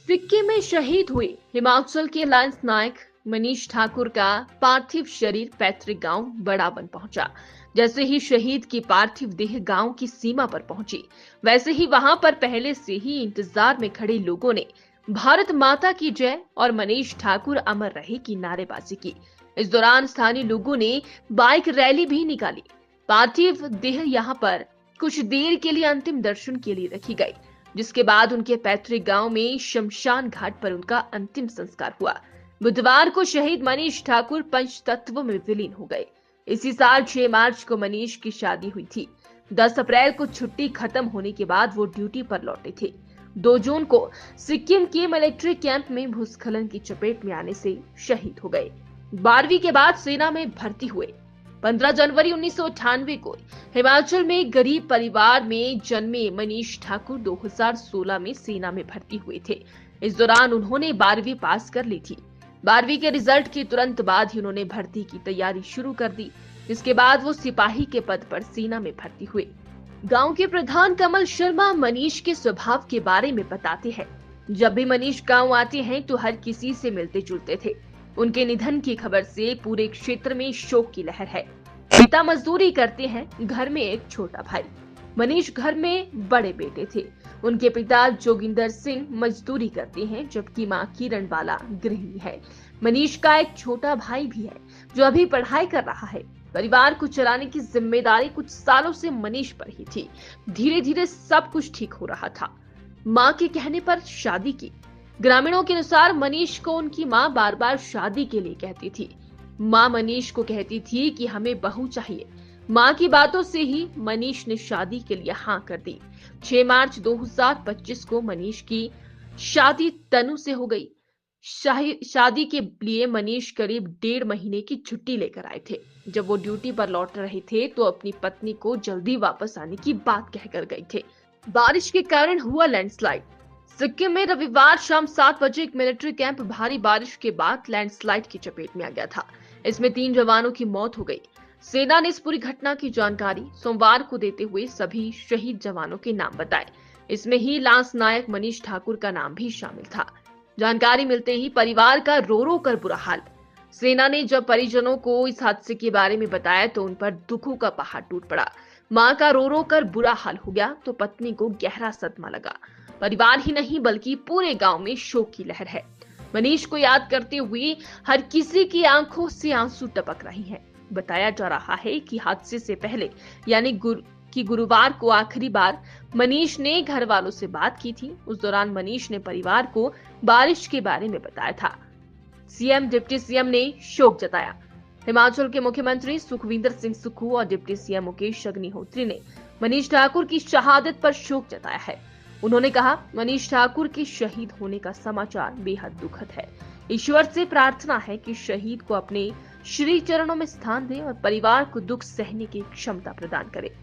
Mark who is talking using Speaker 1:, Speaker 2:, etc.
Speaker 1: सिक्किम में शहीद हुए हिमाचल के लांस नायक मनीष ठाकुर का पार्थिव शरीर पैतृक गांव बड़ावन पहुंचा। जैसे ही शहीद की पार्थिव देह गांव की सीमा पर पहुंची, वैसे ही वहां पर पहले से ही इंतजार में खड़े लोगों ने भारत माता की जय और मनीष ठाकुर अमर रहे की नारेबाजी की। इस दौरान स्थानीय लोगों ने बाइक रैली भी निकाली। पार्थिव देह यहां पर कुछ देर के लिए अंतिम दर्शन के लिए रखी गई, जिसके बाद उनके पैतृक गांव में शमशान घाट पर उनका अंतिम संस्कार हुआ। बुधवार को शहीद मनीष ठाकुर पंच तत्व में विलीन हो गए। इसी साल 6 मार्च को मनीष की शादी हुई थी। 10 अप्रैल को छुट्टी खत्म होने के बाद वो ड्यूटी पर लौटे थे। 2 जून को सिक्किम के मिलिट्री कैंप में भूस्खलन की चपेट में आने से शहीद हो गए। 12वीं के बाद सेना में भर्ती हुए। 15 जनवरी 1998 को हिमाचल में गरीब परिवार में जन्मे मनीष ठाकुर 2016 में सेना में भर्ती हुए थे। इस दौरान उन्होंने 12वीं पास कर ली थी। 12वीं के रिजल्ट के तुरंत बाद ही उन्होंने भर्ती की तैयारी शुरू कर दी, जिसके बाद वो सिपाही के पद पर सेना में भर्ती हुए। गांव के प्रधान कमल शर्मा मनीष के स्वभाव के बारे में बताते हैं। जब भी मनीष गांव आते हैं तो हर किसी से मिलते जुलते थे। उनके निधन की खबर से पूरे क्षेत्र में शोक की लहर है। पिता मजदूरी करते हैं, घर में एक छोटा भाई। मनीष घर में बड़े बेटे थे। उनके पिता जोगिंदर सिंह मजदूरी करते हैं, जबकि मां किरणबाला गृहिणी है। मनीष का एक छोटा भाई भी है जो अभी पढ़ाई कर रहा है। परिवार को चलाने की जिम्मेदारी कुछ सालों से मनीष पर ही थी। धीरे धीरे सब कुछ ठीक हो रहा था। मां के कहने पर शादी की। ग्रामीणों के अनुसार मनीष को उनकी मां बार बार शादी के लिए कहती थी। मां मनीष को कहती थी कि हमें बहू चाहिए। मां की बातों से ही मनीष ने शादी के लिए हाँ कर दी। 6 मार्च 2025 को मनीष की शादी तनु से हो गई। शादी के लिए मनीष करीब 1.5 महीने की छुट्टी लेकर आए थे। जब वो ड्यूटी पर लौट रहे थे तो अपनी पत्नी को जल्दी वापस आने की बात कहकर गए थे। बारिश के कारण हुआ लैंडस्लाइड। सिक्किम में रविवार शाम 7 बजे एक मिलिट्री कैंप भारी बारिश के बाद लैंडस्लाइड की चपेट में आ गया था। इसमें 3 जवानों की मौत हो गई। सेना ने इस पूरी घटना की जानकारी सोमवार को देते हुए सभी शहीद जवानों के नाम बताए। इसमें ही लांस नायक मनीष ठाकुर का नाम भी शामिल था। जानकारी मिलते ही परिवार का रो रो कर बुरा हाल। सेना ने जब परिजनों को इस हादसे के बारे में बताया तो उन पर दुखों का पहाड़ टूट पड़ा। मां का रो रो कर बुरा हाल हो गया तो पत्नी को गहरा सदमा लगा। परिवार ही नहीं बल्कि पूरे गांव में शोक की लहर है। मनीष को याद करते हुए हर किसी की आंखों से आंसू टपक रही हैं। बताया जा रहा है कि हादसे से पहले यानी गुरुवार को आखिरी बार मनीष ने घर वालों से बात की थी। उस दौरान मनीष ने परिवार को बारिश के बारे में बताया था। सीएम डिप्टी सीएम ने शोक जताया। हिमाचल के मुख्यमंत्री सुखविंदर सिंह सुक्खू और डिप्टी सीएम मुकेश अग्निहोत्री ने मनीष ठाकुर की शहादत पर शोक जताया है। उन्होंने कहा, मनीष ठाकुर के शहीद होने का समाचार बेहद दुखद है। ईश्वर से प्रार्थना है कि शहीद को अपने श्री चरणों में स्थान दे और परिवार को दुख सहने की क्षमता प्रदान करे।